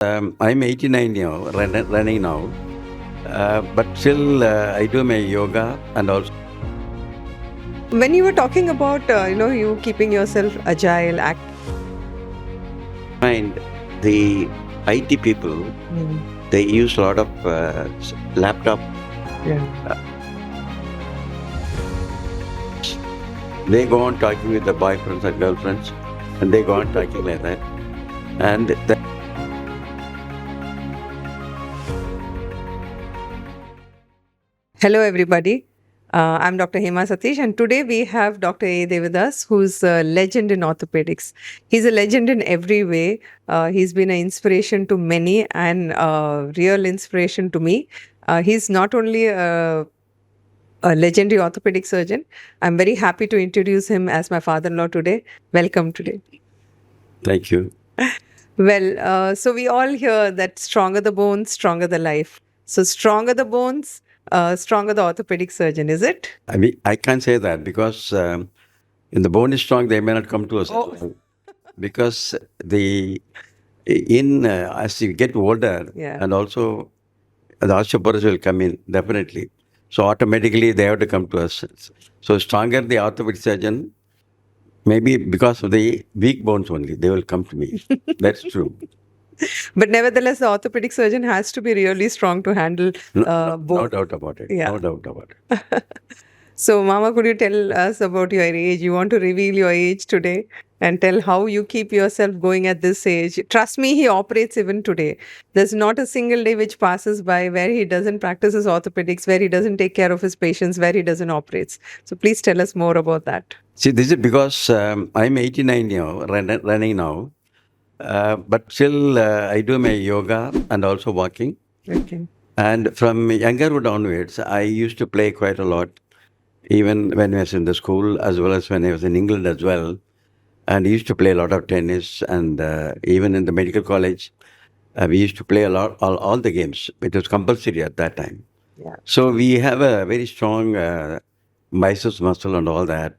I'm 89 now, running now, but still I do my yoga and also When you were talking about, you keeping yourself agile, find the IT people, they use a lot of laptop. Yeah. They go on talking with the boyfriends and girlfriends, and they go on talking like that. And Hello, everybody. I'm Dr. Hema Sathish, and today we have Dr. A. Devadoss, who's a legend in orthopedics. He's a legend in every way. He's been an inspiration to many and a real inspiration to me. He's not only a legendary orthopedic surgeon. I'm very happy to introduce him as my father-in-law today. Welcome today. thank you. Well, so we all hear that stronger the bones, stronger the life. So stronger the bones, stronger the orthopedic surgeon, is it? I mean, I can't say that because in the bone is strong, they may not come to us. Oh. Because as you get older, Yeah. and also the osteoporosis will come in definitely. So automatically they have to come to us. So stronger the orthopedic surgeon, maybe because of the weak bones only, they will come to me. That's true. But nevertheless, the orthopedic surgeon has to be really strong to handle No both. doubt about it. Yeah. No doubt about it. So, Mama, could you tell us about your age? You want to reveal your age today and tell how you keep yourself going at this age. Trust me, he operates even today. There's not a single day which passes by where he doesn't practice his orthopedics, where he doesn't take care of his patients, where he doesn't operate. So, please tell us more about that. See, this is because I'm 89 now, running now. But still, I do my yoga and also walking. Okay. And from younger onwards, I used to play quite a lot, even when I was in the school, as well as when I was in England as well. And I used to play a lot of tennis, and even in the medical college, we used to play a lot, all the games. It was compulsory at that time. Yeah. So we have a very strong biceps muscle and all that.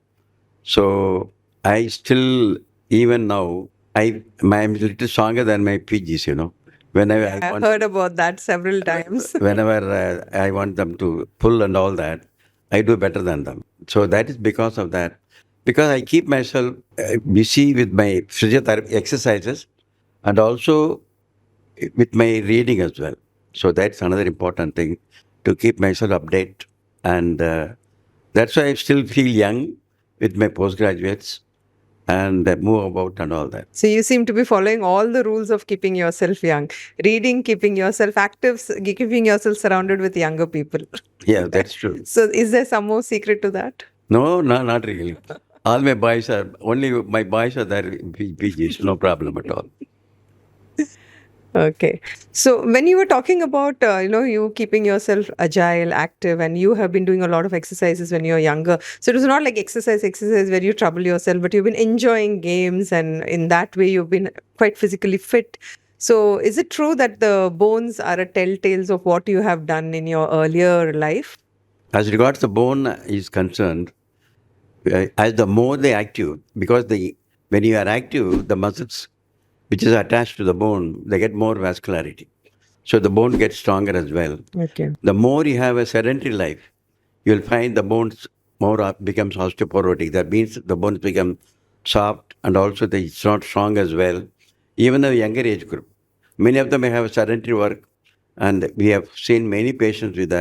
So I still, even now, I'm a little stronger than my PGs, Whenever I've heard about that several times. whenever I want them to pull and all that, I do better than them. So that is because of that. Because I keep myself busy with my physiotherapy exercises and also with my reading as well. So that's another important thing to keep myself update. And that's why I still feel young with my postgraduates and move about and all that. So you seem to be following all the rules of keeping yourself young, reading, keeping yourself active, keeping yourself surrounded with younger people. Yeah, that's true. So is there some more secret to that? No, not really. All my boys are, only my boys are there in PGs, no problem at all. Okay. So when you were talking about, you keeping yourself agile, active, and you have been doing a lot of exercises when you were younger. So it was not like exercise where you trouble yourself, but you've been enjoying games, and in that way you've been quite physically fit. So is it true that the bones are a telltales of what you have done in your earlier life? As regards the bone is concerned, as the more they active, because when you are active, the muscles which is attached to the bone, they get more vascularity. So the bone gets stronger as well. Okay. The more you have a sedentary life, you'll find the bones more becomes osteoporotic. That means the bones become soft and also it's not strong as well. Even a younger age group. Many of them may have sedentary work, and we have seen many patients with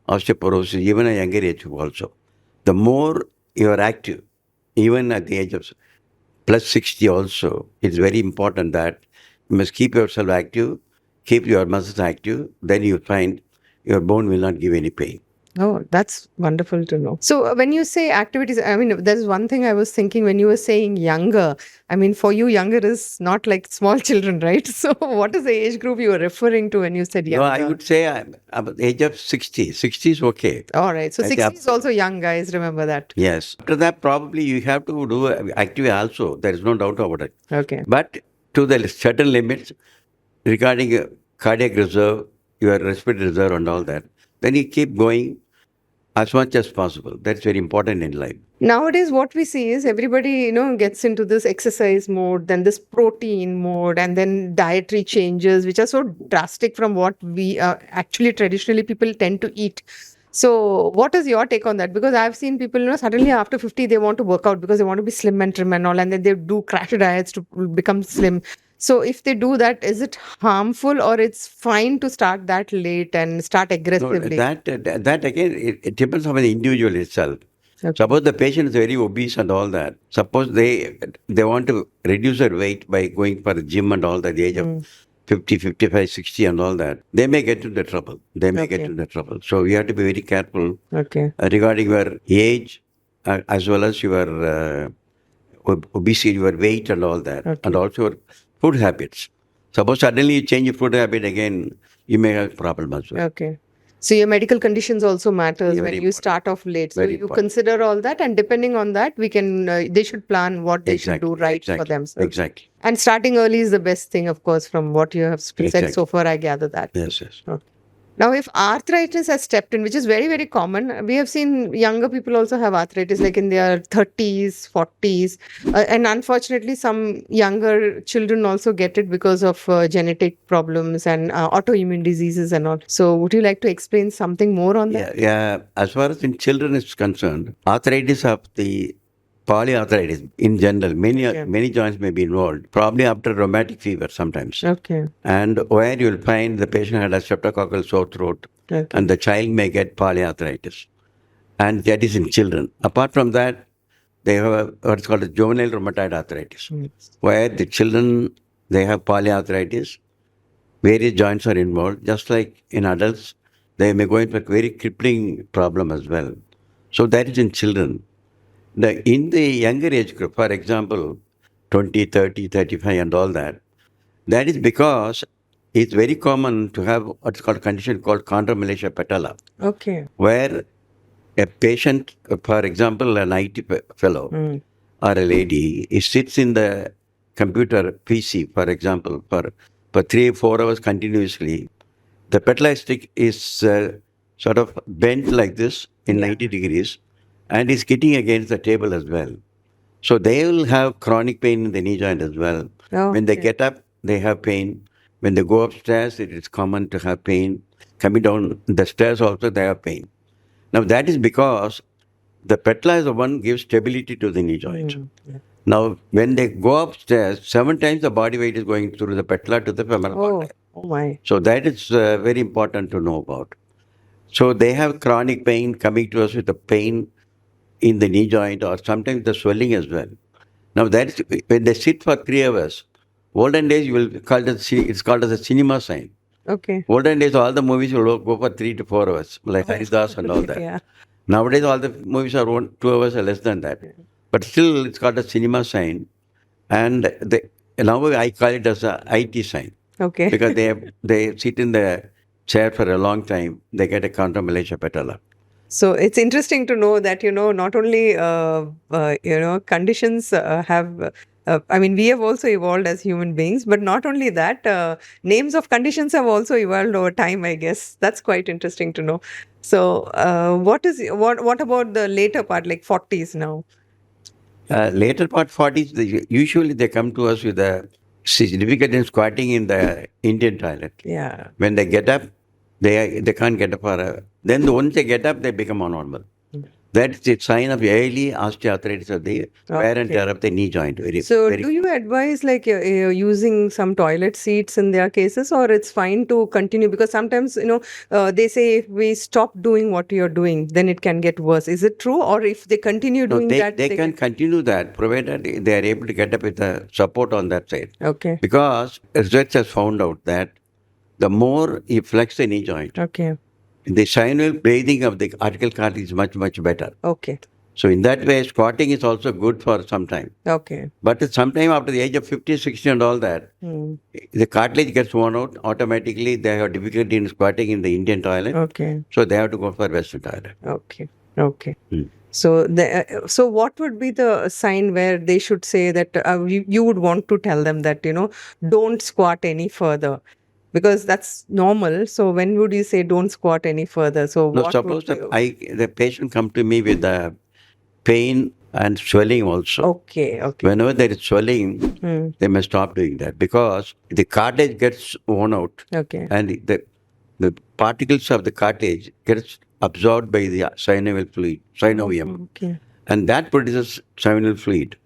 osteoporosis, even a younger age group also. The more you are active, even at the age of plus 60 also, it's very important that you must keep yourself active, keep your muscles active, then you find your bone will not give any pain. Oh, that's wonderful to know. So, when you say activities, I mean, there's one thing I was thinking when you were saying younger. I mean, for you, younger is not like small children, right? So, what is the age group you were referring to when you said No, younger? I would say I'm at the age of 60. 60 is okay. All right. So, I 60 think is also young, guys. Remember that. Yes. After that, probably you have to do active also. There is no doubt about it. Okay. But to the certain limits regarding cardiac reserve, your respiratory reserve and all that, then you keep going as much as possible. That's very important in life. Nowadays, what we see is everybody, gets into this exercise mode, then this protein mode, and then dietary changes, which are so drastic from what we actually traditionally people tend to eat. So, what is your take on that? Because I've seen people, suddenly after 50, they want to work out because they want to be slim and trim and all, and then they do crash diets to become slim. So, if they do that, is it harmful or it's fine to start that late and start No, aggressively? that again, it depends on the individual itself. Okay. Suppose the patient is very obese and all that. Suppose they want to reduce their weight by going for the gym and all that, at the age of 50, 55, 60 and all that. They may get into trouble. They may get Okay. into trouble. So we have to be very careful Okay. regarding your age as well as your obesity, your weight and all that. Okay. And also your food habits. Suppose suddenly you change your food habit again, you may have a problem as well. Okay. So your medical conditions also matters Yeah, when very you important. start off late. So Very you important. consider all that, and depending on that, we can they should plan what they should do right for themselves. Exactly. And starting early is the best thing, of course, from what you have said Exactly. so far. I gather that. Yes, yes. Okay. Now, if arthritis has stepped in, which is very, very common, we have seen younger people also have arthritis, like in their 30s, 40s. And unfortunately, some younger children also get it because of genetic problems and autoimmune diseases and all. So, would you like to explain something more on that? Yeah. As far as in children is concerned, arthritis of the polyarthritis in general, many joints may be involved, probably after rheumatic fever sometimes. Okay. And where you will find the patient had a streptococcal sore throat, Okay. and the child may get polyarthritis. And that is in children. Apart from that, they have what's called a juvenile rheumatoid arthritis, where the children, they have polyarthritis, various joints are involved. Just like in adults, they may go into a very crippling problem as well. So that is in children. In the younger age group, for example, 20, 30, 35 and all that, that is because it's very common to have what's called a condition called chondromalacia patella, Okay. where a patient, for example, an IT fellow or a lady, he sits in the computer PC, for example, for 3-4 hours continuously. The patella stick is sort of bent like this in 90 degrees and is hitting against the table as well. So they will have chronic pain in the knee joint as well. Oh, When they okay. get up, they have pain. When they go upstairs, it is common to have pain. Coming down the stairs also, they have pain. Now that is because the patella is the one gives stability to the knee joint. Now when they go upstairs, 7 times the body weight is going through the patella to the femoral artery. Oh my. So that is very important to know about. So they have chronic pain coming to us with the pain in the knee joint or sometimes the swelling as well. Now that is when they sit for 3 hours. Olden days you will call it, it's called as a cinema sign. Okay. Olden days all the movies will go for 3 to 4 hours, like Haridas and all that. Yeah. Nowadays all the movies are 2 hours or less than that. But still it's called a cinema sign. And now I call it as a IT sign. Okay. Because they sit in the chair for a long time, they get a chondromalacia patella. So it's interesting to know that, not only, conditions have, I mean, we have also evolved as human beings, but not only that, names of conditions have also evolved over time, I guess. That's quite interesting to know. So what about the later part, like 40s now? Later part 40s, usually they come to us with a difficulty in squatting in the Indian toilet. Yeah. When they get up, they can't get up then once they get up, they become abnormal. That's the sign of early osteoarthritis of the wear and tear of the knee joint. So do you advise like using some toilet seats in their cases, or it's fine to continue? Because sometimes, they say if we stop doing what you're doing, then it can get worse. Is it true? Or if they continue doing that? They can continue that, provided they are able to get up with the support on that side. Okay. Because research has found out that the more you flex the knee joint, Okay. the sinual breathing of the articular cartilage is much, much better. Okay. So in that way, squatting is also good for some time. Okay. But sometime after the age of 50, 60 and all that, the cartilage gets worn out. Automatically, they have difficulty in squatting in the Indian toilet. Okay. So they have to go for Western toilet. Okay. Okay. So so what would be the sign where they should say that you would want to tell them that, don't squat any further? Because that's normal. So when would you say don't squat any further? So Now, what suppose would you... the patient come to me with the pain and swelling also. Okay, okay. Whenever there is swelling, Hmm. they must stop doing that because the cartilage gets worn out Okay. and the particles of the cartilage gets absorbed by the synovial fluid, synovium, Okay. and that produces synovial fluid.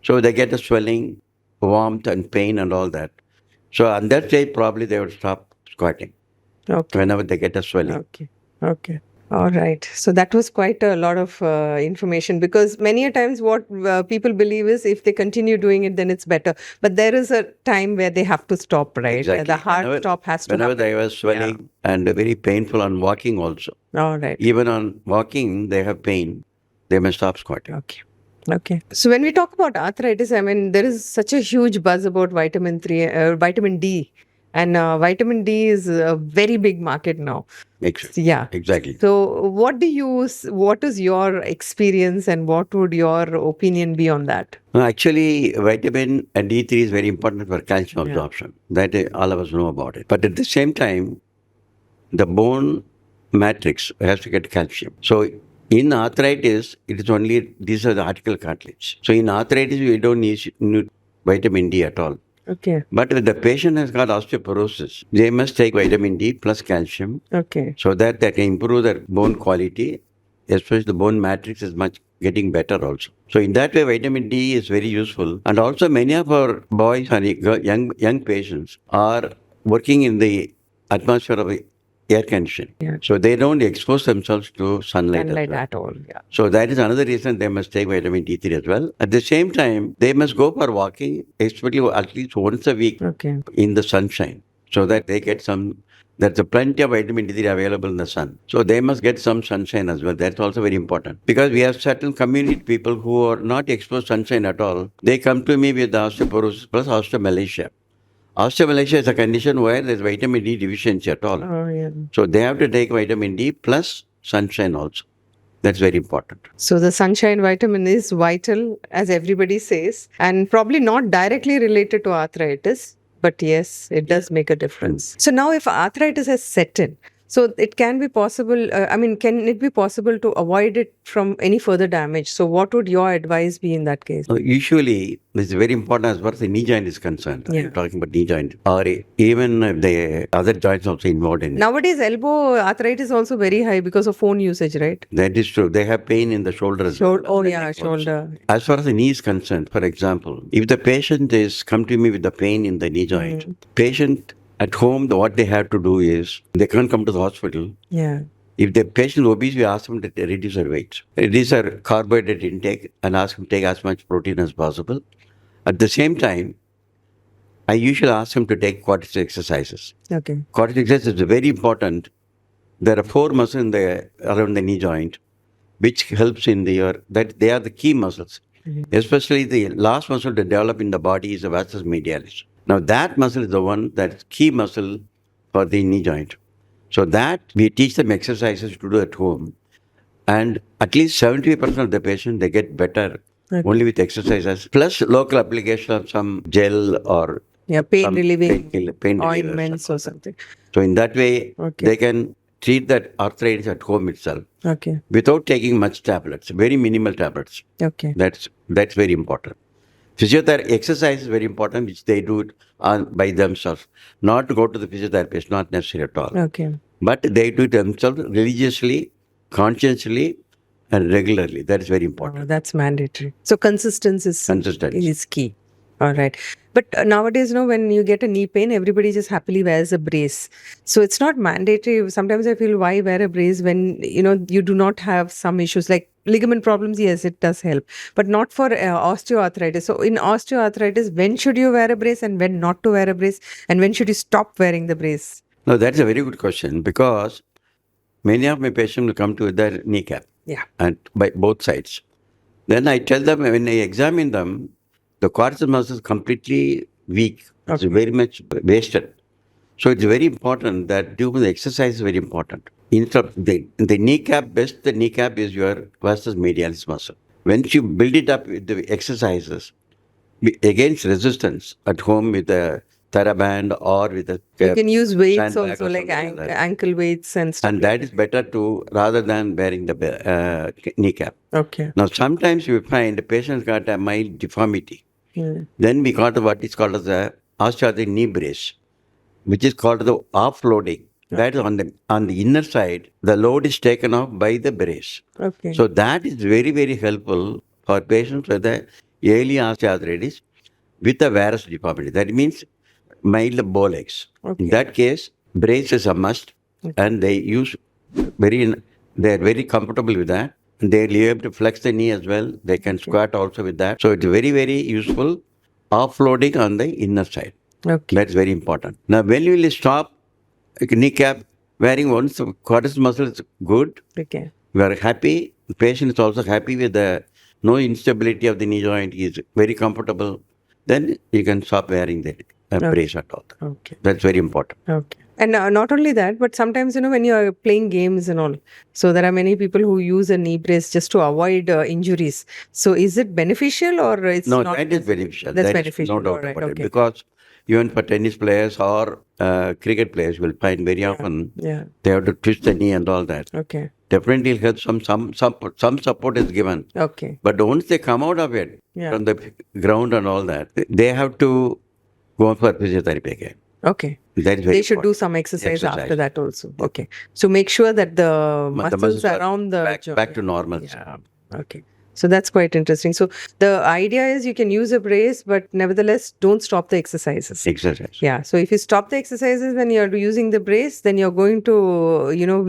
So they get the swelling, warmth, and pain and all that. So on that stage, probably they would stop squatting Okay. whenever they get a swelling. Okay. Okay. All right. So that was quite a lot of information, because many a times what people believe is if they continue doing it, then it's better. But there is a time where they have to stop, right? Exactly. The hard stop has to Whenever happen. they were swelling and very painful on walking also. All right. Even on walking, they have pain. They must stop squatting. Okay. Okay. So when we talk about arthritis, I mean, there is such a huge buzz about vitamin D. And vitamin D is a very big market now. Yeah. Exactly. So what is your experience and what would your opinion be on that? No, actually, vitamin D3 is very important for calcium absorption. That all of us know about it. But at the same time, the bone matrix has to get calcium. So in arthritis, it is only, these are the article cartilage. So in arthritis, we don't need vitamin D at all. Okay. But if the patient has got osteoporosis, they must take vitamin D plus calcium. Okay. So that they can improve their bone quality, especially the bone matrix is much getting better also. So in that way, vitamin D is very useful. And also many of our boys and young patients are working in the atmosphere of air conditioning. Yeah. So they don't expose themselves to sunlight at all. Yeah. So that is another reason they must take vitamin D3 as well. At the same time, they must go for walking, especially at least once a week in the sunshine, so that they get some. There's a plenty of vitamin D3 available in the sun. So they must get some sunshine as well. That's also very important. Because we have certain community people who are not exposed to sunshine at all. They come to me with osteoporosis plus osteomalacia. Osteomalacia is a condition where there's vitamin D deficiency at all. Oh, yeah. So they have to take vitamin D plus sunshine also. That's very important. So the sunshine vitamin is vital, as everybody says, and probably not directly related to arthritis, but yes, it does make a difference. So now if arthritis has set in, so it can be possible, can it be possible to avoid it from any further damage? So what would your advice be in that case? Usually, it's very important as far as the knee joint is concerned. Yeah. I'm talking about knee joint, or even the other joints also involved in it. Nowadays, elbow arthritis is also very high because of phone usage, right? That is true. They have pain in the shoulders. Shoulder. As far as the knee is concerned, for example, if the patient is come to me with the pain in the knee joint, patient at home, what they have to do is they can't come to the hospital. Yeah. If the patient is obese, we ask them to reduce their weight, reduce their carbohydrate intake, and ask them to take as much protein as possible. At the same time, I usually ask them to take cortisol exercises. Okay. Cortisol exercise is very important. There are 4 muscles around the knee joint, which helps in that they are the key muscles. Especially the last muscle to develop in the body is the vastus medialis. Now that muscle is the one that's key muscle for the knee joint. So that we teach them exercises to do at home. And at least 70% of the patient, they get better only with exercises, plus local application of some gel or pain relieving ointments or something. So in that way, they can treat that arthritis at home itself. Okay. Without taking much tablets, very minimal tablets. Okay. That's very important. Physiotherapy exercise is very important, which they do it by themselves. Not to go to the physiotherapist, not necessary at all. Okay. But they do it themselves religiously, consciously, and regularly. That is very important. Oh, that's mandatory. So consistency is key. All right. But nowadays, when you get a knee pain, everybody just happily wears a brace. So it's not mandatory. Sometimes I feel, why wear a brace when, you do not have some issues like ligament problems? Yes, it does help, but not for osteoarthritis. So in osteoarthritis, when should you wear a brace and when not to wear a brace? And when should you stop wearing the brace? No, that's a very good question, because many of my patients will come to their kneecap. Yeah. And by both sides. Then I tell them, when I examine them, the quadriceps muscle is completely weak. It's very much wasted. So it's very important that doing the exercise is very important. Instead of the kneecap, the kneecap is your vastus medialis muscle. Once you build it up with the exercises, against resistance at home with the TheraBand or with a You can use weights sandbag also, or like something like that. ankle weights and stuff. And that is better to rather than wearing the kneecap. Okay. Now, sometimes you find the patient's got a mild deformity. Then we got what is called as a osteoarthritis knee brace, which is called the offloading. That is on the inner side, the load is taken off by the brace. Okay. So that is very, very helpful for patients with the early osteoarthritis with a varus deformity. That means mild bow legs. In that case, brace is a must, and they use they are very comfortable with that. They'll be able to flex the knee as well. They can squat also with that. So it's very, very useful offloading on the inner side. Okay. That's very important. Now, when you will stop kneecap wearing once the quadriceps muscle is good, Okay. we are happy. The patient is also happy with the no instability of the knee joint. He is very comfortable. Then you can stop wearing the brace at all. Okay. That's very important. Okay. And not only that, but sometimes, when you are playing games and all, so there are many people who use a knee brace just to avoid injuries. So is it beneficial or it's No, not? that is beneficial. That's That is beneficial. no doubt All right. about it. Okay. Because even for tennis players or cricket players, will find very often Yeah. they have to twist the knee and all that. Okay. Definitely it'll help some support is given. Okay. But once they come out of it Yeah. from the ground and all that, they have to go for physiotherapy again. Okay. That is very They should do important. some exercise after Exercise. that also. Okay. So make sure that the muscles muscles are around the back to normal. Yeah. Okay. So that's quite interesting. So the idea is you can use a brace, but nevertheless, don't stop the exercises. Exercise. Yeah. So if you stop the exercises when you're using the brace, then you're going to,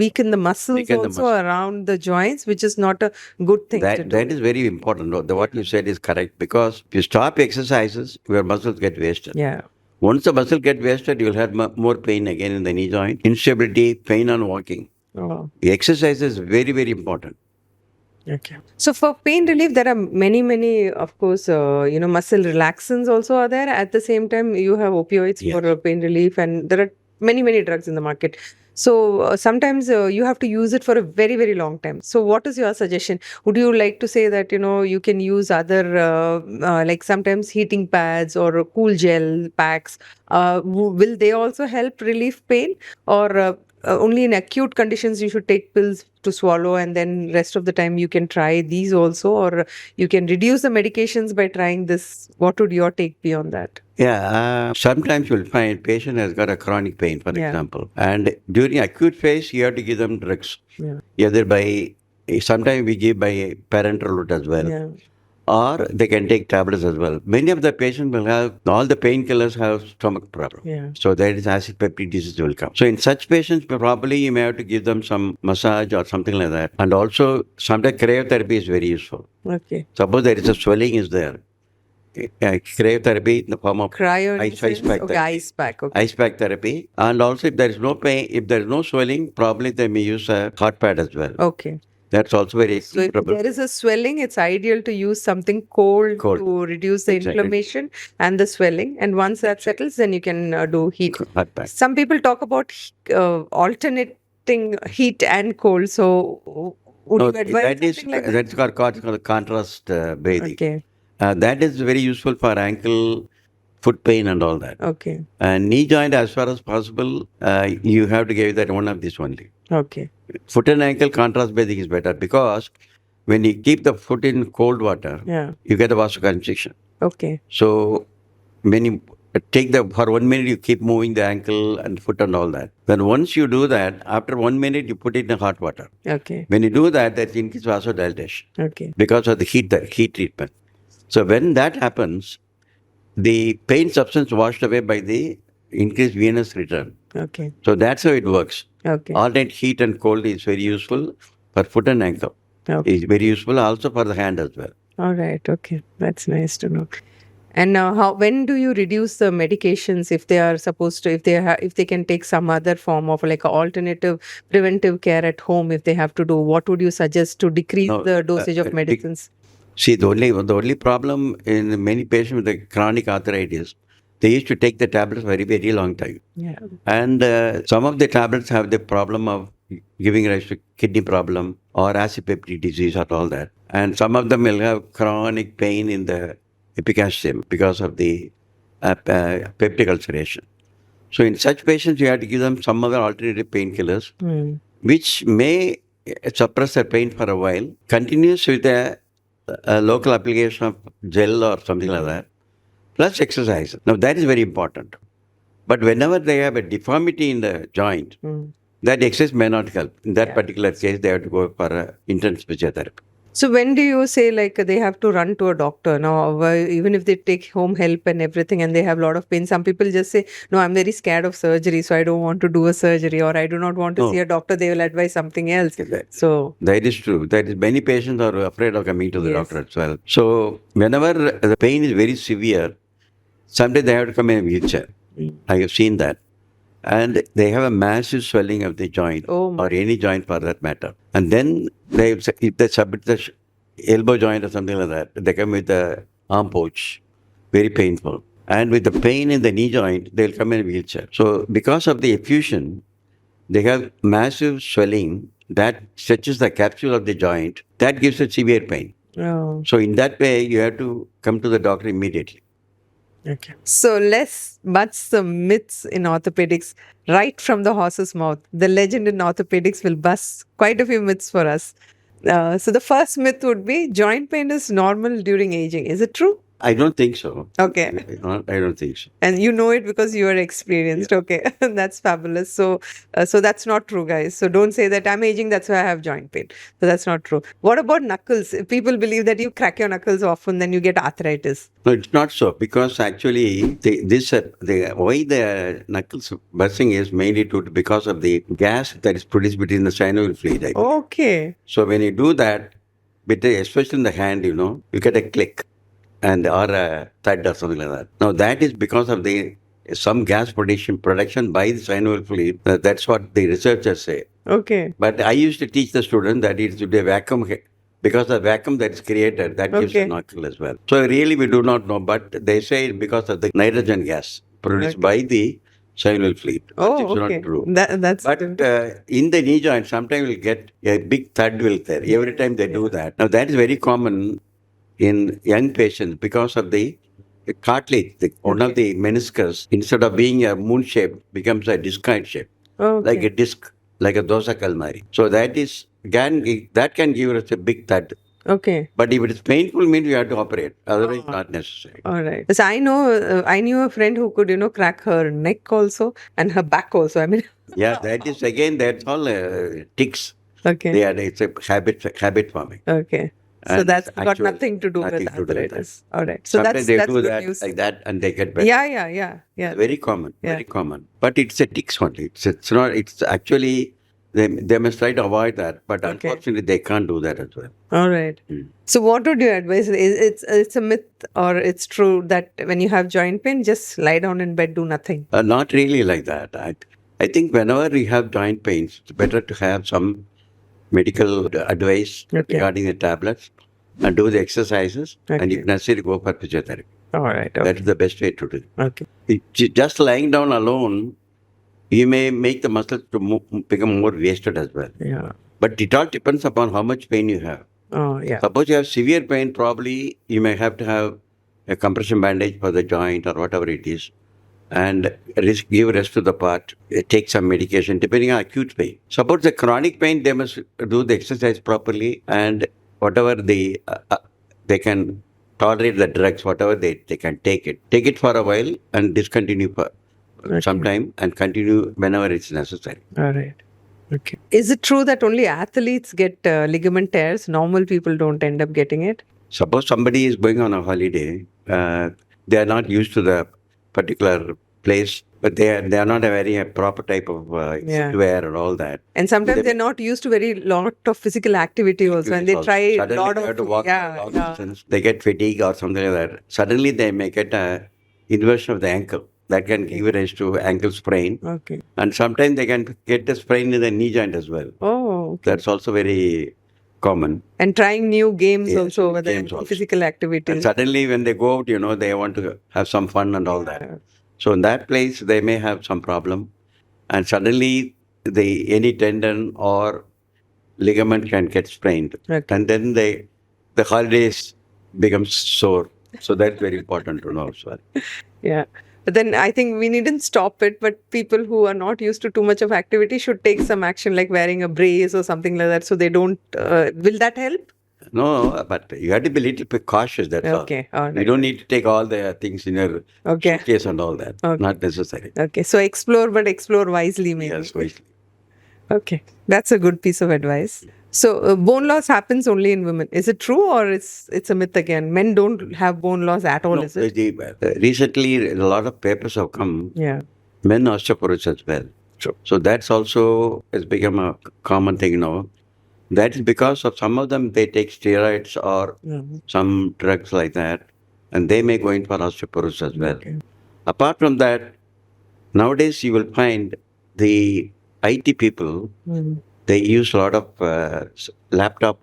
weaken the muscles Weaken the also muscle. around the joints, which is not a good thing to do. That is very important. No, what you said is correct, because if you stop exercises, your muscles get wasted. Yeah. Once the muscle get wasted, you'll have more pain again in the knee joint, instability, pain on walking. Oh. The exercise is very, very important. Okay. So for pain relief, there are many, of course, muscle relaxants also are there. At the same time, you have opioids Yes. for pain relief, and there are many drugs in the market. So sometimes you have to use it for a very, very long time. So what is your suggestion? Would you like to say that, you can use other, like sometimes heating pads or cool gel packs? Will they also help relieve pain, or only in acute conditions you should take pills to swallow, and then rest of the time you can try these also, or you can reduce the medications by trying this? What would your take be on that? Yeah, sometimes you'll find patient has got a chronic pain, for Yeah. example, and during acute phase, you have to give them drugs, Yeah. either sometimes we give by parenteral route as well, Yeah. or they can take tablets as well. Many of the patients will have, all the painkillers have stomach problem. Yeah. So there is acid peptic disease will come. So in such patients, probably you may have to give them some massage or something like that. And also, sometimes cryotherapy is very useful. Okay. Suppose there is a swelling is there. Cryotherapy in the form of Cryo in the ice sense? pack Okay, therapy. ice pack. Okay. Ice pack therapy. And also, if there is no pain, if there is no swelling, probably they may use a hot pad as well. Okay. That's also very So if comfortable. there is a swelling, it's ideal to use something cold Cold. to reduce the Exactly. inflammation and the swelling. And once that settles, then you can do heat. Hot pack. Some people talk about alternating heat and cold. So would No, you advise something like that? that's called contrast breathing. Okay. That is very useful for ankle, foot pain and all that. Okay. And knee joint, as far as possible, you have to give that one of this only. Okay. Foot and ankle contrast breathing is better, because when you keep the foot in cold water, Yeah. you get a vasoconstriction. Okay. So when you for 1 minute, you keep moving the ankle and foot and all that. Then once you do that, after 1 minute, you put it in hot water. Okay. When you do that, that increases vasodilatation Okay. because of the heat treatment. So when that happens, the pain substance washed away by the increased venous return. Okay. So that's how it works. Okay. Alternate heat and cold is very useful for foot and ankle. Okay. It's very useful also for the hand as well. All right. Okay. That's nice to know. And when do you reduce the medications if they are supposed to, if they can take some other form of like a alternative preventive care at home, if they have to do, what would you suggest to decrease No, the dosage of medicines? See, the only problem in many patients with the chronic arthritis, they used to take the tablets very, very long time. Yeah. And some of the tablets have the problem of giving rise to kidney problem or acid peptic disease or all that. And some of them will have chronic pain in the epicastrum because of the peptic ulceration. So in such patients, you have to give them some other alternative painkillers, which may suppress the pain for a while, continues with a local application of gel or something like that, plus exercise. Now that is very important. But whenever they have a deformity in the joint, that exercise may not help. In that particular case, they have to go for intense physiotherapy. So when do you say like they have to run to a doctor now? Even if they take home help and everything and they have a lot of pain, some people just say, no, I'm very scared of surgery, so I don't want to do a surgery, or I do not want to see a doctor. They will advise something else. So that is true. That is, many patients are afraid of coming to the doctor as well. So whenever the pain is very severe, sometimes they have to come in a wheelchair. I have seen that. And they have a massive swelling of the joint or any joint for that matter. And then if they submit the elbow joint or something like that, they come with the arm pouch, very painful. And with the pain in the knee joint, they'll come in a wheelchair. So because of the effusion, they have massive swelling that stretches the capsule of the joint. That gives a severe pain. So in that way, you have to come to the doctor immediately. Okay. So let's bust some myths in orthopedics right from the horse's mouth. The legend in orthopedics will bust quite a few myths for us. So the first myth would be joint pain is normal during aging. Is it true? I don't think so. Okay. I don't think so. And you know it because you are experienced. Yeah. Okay. That's fabulous. So that's not true, guys. So don't say that I'm aging, that's why I have joint pain. So that's not true. What about knuckles? People believe that you crack your knuckles often, then you get arthritis. No, it's not so, because actually why the knuckles bursting is mainly because of the gas that is produced between the synovial fluid. Okay. So when you do that, especially in the hand, you get a click and or a thud or something like that. Now that is because of some gas production by the synovial fluid. That's what the researchers say. Okay. But I used to teach the student that it should be a vacuum, because the vacuum that is created, that gives a knuckle as well. So really we do not know, but they say it's because of the nitrogen gas produced by the synovial fluid. Oh, it's not true. But in the knee joint, sometimes you'll get a big thud there. Every time they do that. Now that is very common in young patients because of the cartilage. One of the meniscus, instead of being a moon shape, becomes a discoid shape, like a disc, like a dosa kalmari. So that can give us a big thud. Okay. But if it is painful, means you have to operate. Otherwise, not necessary. All right. So I knew a friend who could, crack her neck also and her back also. I mean. Yeah, that's all tics. Okay. It's a habit forming. Okay. So that's got nothing to do with arthritis. All right. So sometimes they do that news. like that and they get better. Yeah. It's very common. Very common. But it's a tics only. It's not. It's actually they must try to avoid that. But unfortunately, they can't do that as well. All right. So what would you advise? It's a myth or it's true that when you have joint pain, just lie down in bed, do nothing? Not really like that. I think whenever you have joint pains, it's better to have some medical advice regarding the tablets and do the exercises, and if necessary, go for physiotherapy. All right. That is the best way to do it. Okay. Just lying down alone, you may make the muscles to become more wasted as well. Yeah. But it all depends upon how much pain you have. Oh, yeah. Suppose you have severe pain, probably you may have to have a compression bandage for the joint or whatever it is, and give rest to the part, take some medication depending on acute pain. Suppose the chronic pain, they must do the exercise properly, and whatever they can tolerate the drugs, whatever they can take it for a while and discontinue for some time and continue whenever it's necessary. All right. Okay. Is it true that only athletes get ligament tears? Normal people don't end up getting it? Suppose somebody is going on a holiday, they are not used to the particular place, but they are not a very proper type of footwear and all that. And sometimes they're not used to very lot of physical activity also, and they try a lot of to walk long distance. They get fatigue or something like that. Suddenly they may get a inversion of the ankle. That can give rise to ankle sprain. Okay. And sometimes they can get a sprain in the knee joint as well. Oh, okay. That's also very common. And trying new games also, physical activities. And suddenly when they go out, they want to have some fun and all that. So in that place, they may have some problem. And suddenly any tendon or ligament can get sprained. Okay. And then the holidays becomes sore. So that's very important to know as well. Yeah. But then I think we needn't stop it, but people who are not used to too much of activity should take some action like wearing a brace or something like that so they don't. Will that help? No, but you have to be a little bit cautious, that's all. Okay. All You right. don't need to take all the things in your Okay. suitcase and all that. Okay. Not necessary. Okay. So explore, but explore wisely, maybe. Yes, wisely. Okay. That's a good piece of advice. So bone loss happens only in women. Is it true or it's a myth again? Men don't have bone loss at all, No, is it? recently, a lot of papers have come, Yeah. men osteoporosis as well. True. So that's also has become a common thing now. That is because of some of them, they take steroids or Mhm. some drugs like that, and they may go in for osteoporosis as well. Okay. Apart from that, nowadays you will find the IT people, Mhm. they use a lot of laptop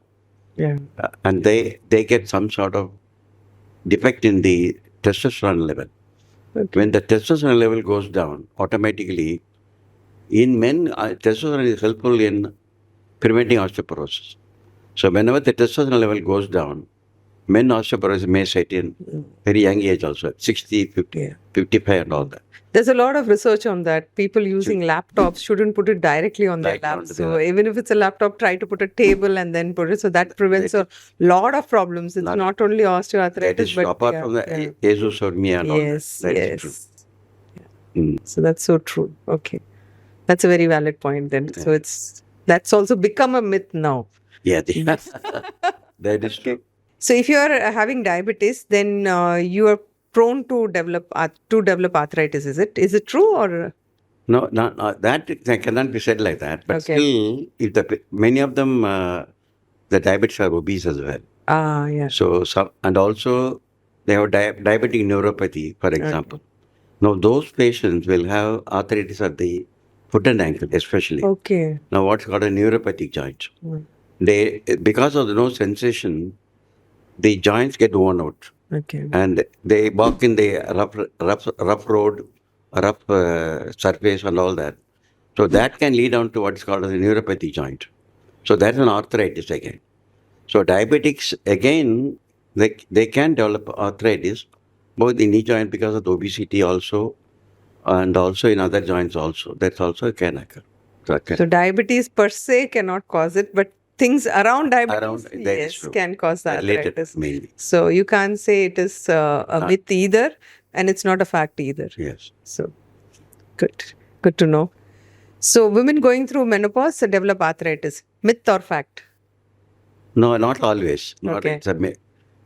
Yeah. and they get some sort of defect in the testosterone level. Okay. When the testosterone level goes down, automatically, in men, testosterone is helpful in preventing osteoporosis. So whenever the testosterone level goes down, men osteoporosis may set in very young age also, 60, 50, Yeah. 55 and all that. There's a lot of research on that. People using laptops shouldn't put it directly on their Directly lap. onto So their- even if it's a laptop, try to put a table and then put it. So that prevents a lot of problems. It's not only That osteoarthritis, is but apart yeah, from yeah. the azoospermia and all that. Yes, That is true. yes. Mm. So that's so true. Okay. That's a very valid point then. So Yeah. that's also become a myth now. Yeah, that is true. So if you are having diabetes, then you are prone to develop arthritis. Is it true or No, that cannot be said like that. But okay? still, if many of them, the diabetics are obese as well. Ah, yeah. So some, and also they have diabetic neuropathy, for example. Now those patients will have arthritis at the foot and ankle, especially. Okay. Now what's called a neuropathic joint. Mm. They, because of the no sensation, the joints get worn out, Okay. and they walk in the rough road, rough surface, and all that. So that can lead on to what's called as a neuropathy joint. So that's an arthritis again. So diabetics again, they can develop arthritis both in knee joint because of the obesity also, and also in other joints also. That's also can occur. So diabetes per se cannot cause it, but things around diabetes, Around that is yes, true. can cause the Related arthritis. mainly. So you can't say it is a Not- myth either, and it's not a fact either. Yes. So good to know. So women going through menopause develop arthritis. Myth or fact? No, not always. Not Okay.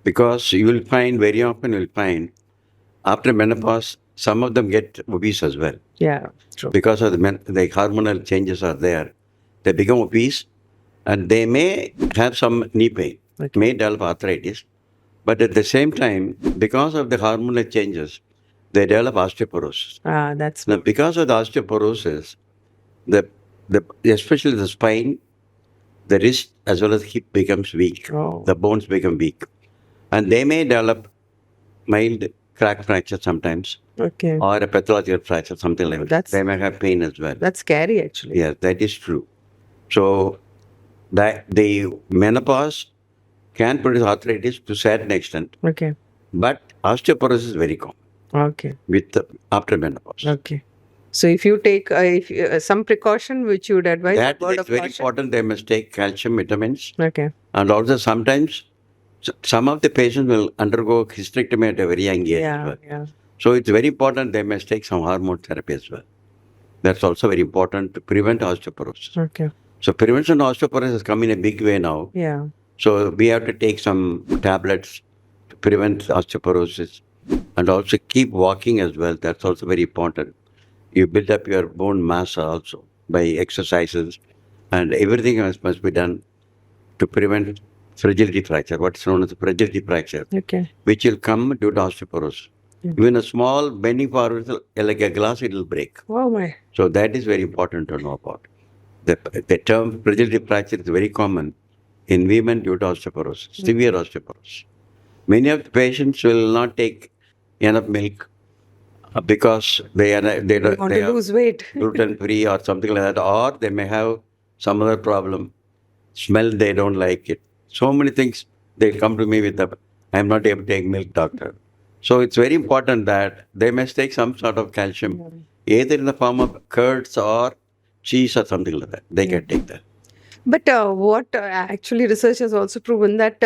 because you will find very often you'll find after menopause some of them get obese as well Yeah, true. because of the hormonal changes are there. They become obese and they may have some knee pain, Okay. may develop arthritis, but at the same time, because of the hormonal changes, they develop osteoporosis. Ah, that's Now, because of the osteoporosis, the especially the spine, the wrist as well as hip becomes weak. Oh. The bones become weak, and they may develop mild crack fracture sometimes, okay. or a pathological fracture, something like that. That's- They may have pain as well. That's scary, actually. Yes, that is true. So that the menopause can produce arthritis to certain extent, Okay. but osteoporosis is very common Okay. with after menopause. Okay. So if you take some precaution, which you would advise, That word is of very caution? important. They must take calcium, vitamins, Okay. and also sometimes some of the patients will undergo hysterectomy at a very young age. as Yeah. well. Yeah. So it's very important they must take some hormone therapy as well. That's also very important to prevent osteoporosis. Okay. So prevention of osteoporosis has come in a big way now. Yeah. So we have to take some tablets to prevent osteoporosis and also keep walking as well. That's also very important. You build up your bone mass also by exercises, and everything must be done to prevent fragility fracture, what's known as fragility fracture, Okay. which will come due to osteoporosis. Even a small bending forward, like a glass, it will break. Oh my. So that is very important to know about. The term fragility fracture is very common in women due to osteoporosis, severe osteoporosis. Many of the patients will not take enough milk because they Want to are lose weight. gluten free or something like that, or they may have some other problem. Smell, they don't like it. So many things. They come to me with the, I'm not able to take milk, doctor. So it's very important that they must take some sort of calcium, either in the form of curds or cheese or something like that. They can take that. But what actually research has also proven that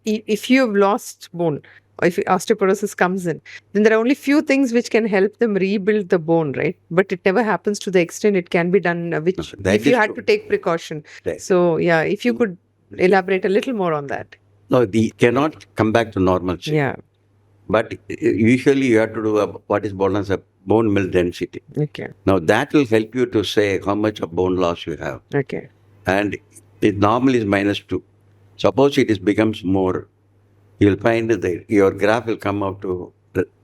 if you have lost bone, or if osteoporosis comes in, then there are only few things which can help them rebuild the bone, right? But it never happens to the extent it can be done, which That if you is had true. to take precaution. Right. So yeah, if you could elaborate a little more on that. No, they cannot come back to normalcy. Yeah. But usually you have to do what is known as a bone mill density. Okay. Now that will help you to say how much of bone loss you have. Okay. And it normally is -2. Suppose it is becomes more, you'll find that your graph will come out to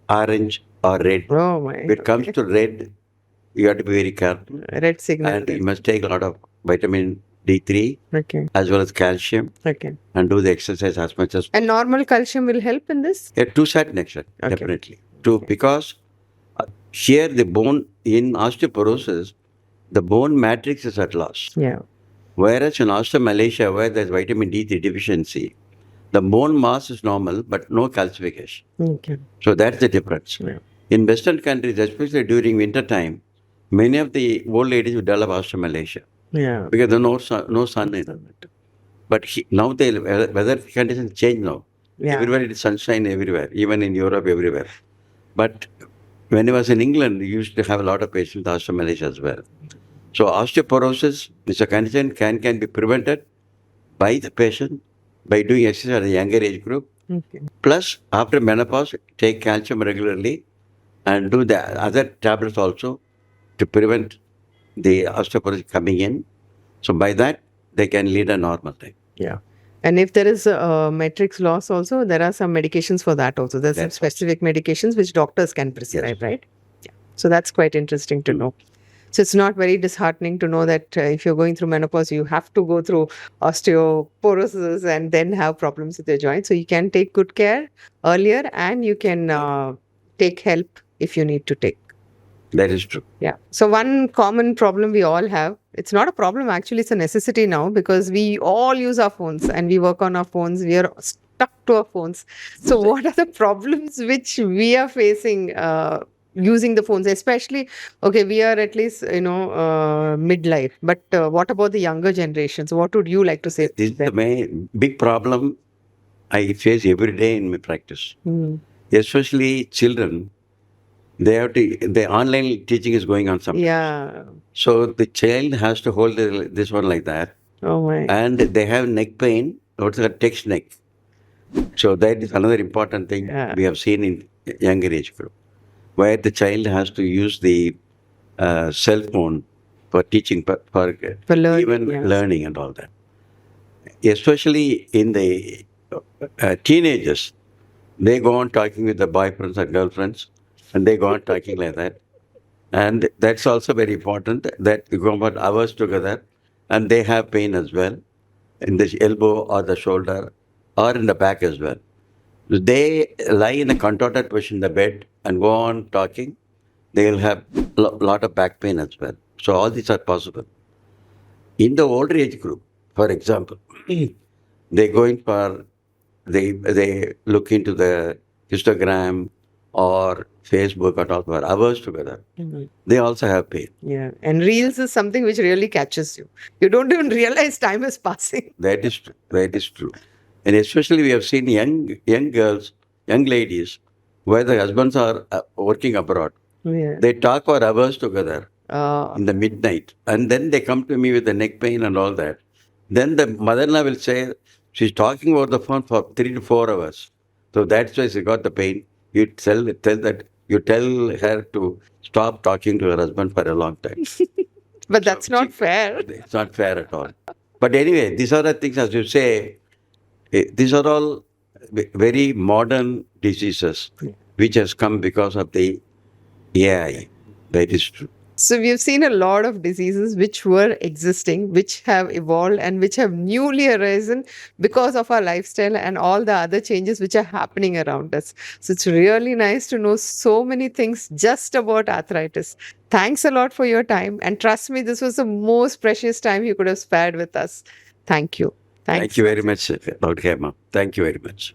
orange or red. Oh my. If it comes to red, you have to be very careful. Red signal. And you must take a lot of vitamin D3 Okay. as well as calcium Okay. and do the exercise as much as And normal calcium will help in this? to certain extent, Okay. definitely. Because here the bone in osteoporosis, the bone matrix is at loss. Yeah. Whereas in osteomalacia, where there's vitamin D3 deficiency, the bone mass is normal but no calcification. Okay. So that's the difference. Yeah. In Western countries, especially during winter time, many of the old ladies will develop osteomalacia Yeah. because there's no sun in it. But now the weather conditions change now. Yeah. Everywhere it is sunshine everywhere, even in Europe, everywhere. But when I was in England, we used to have a lot of patients with osteomalacia as well. So osteoporosis is a condition can be prevented by the patient by doing exercise at a younger age group. Okay. Plus, after menopause, take calcium regularly and do the other tablets also to prevent the osteoporosis coming in. So by that, they can lead a normal life. Yeah. And if there is a matrix loss also, there are some medications for that also. There's some That's specific medications which doctors can prescribe, right? Yeah. So that's quite interesting to know. So it's not very disheartening to know that if you're going through menopause, you have to go through osteoporosis and then have problems with your joints. So you can take good care earlier and you can take help if you need to take. That is true. Yeah. So one common problem we all have, it's not a problem actually, it's a necessity now because we all use our phones and we work on our phones. We are stuck to our phones. So what are the problems which we are facing using the phones? Especially, okay, we are at least, midlife. But what about the younger generations? What would you like to say? This is the main big problem I face every day in my practice. Especially children. The online teaching is going on sometimes. Yeah. So the child has to hold this one like that. Oh my. And they have neck pain, also a text neck. So that is another important thing we have seen in younger age group, where the child has to use the cell phone for teaching, for learning, learning and all that. Especially in the teenagers, they go on talking with the boyfriends or girlfriends, and they go on talking like that. And that's also very important that you go about hours together and they have pain as well in the elbow or the shoulder or in the back as well. They lie in a contorted position in the bed and go on talking. They will have a lot of back pain as well. So all these are possible. In the older age group, for example, they look into the Instagram or Facebook or talk for hours together. They also have pain. Yeah. And Reels is something which really catches you. You don't even realize time is passing. That is true. That is true. And especially we have seen young girls, young ladies, where the husbands are working abroad. Yeah. They talk for hours together in the midnight. And then they come to me with the neck pain and all that. Then the mother-in-law will say, she's talking over the phone for 3 to 4 hours. So that's why she got the pain. You tell her to stop talking to her husband for a long time. But that's not fair. It's not fair at all. But anyway, these are the things, as you say, these are all very modern diseases which has come because of the AI. That is true. So we've seen a lot of diseases which were existing, which have evolved and which have newly arisen because of our lifestyle and all the other changes which are happening around us. So it's really nice to know so many things just about arthritis. Thanks a lot for your time. And trust me, this was the most precious time you could have spared with us. Thank you. Thank you very much, Dr. Hema. Thank you very much.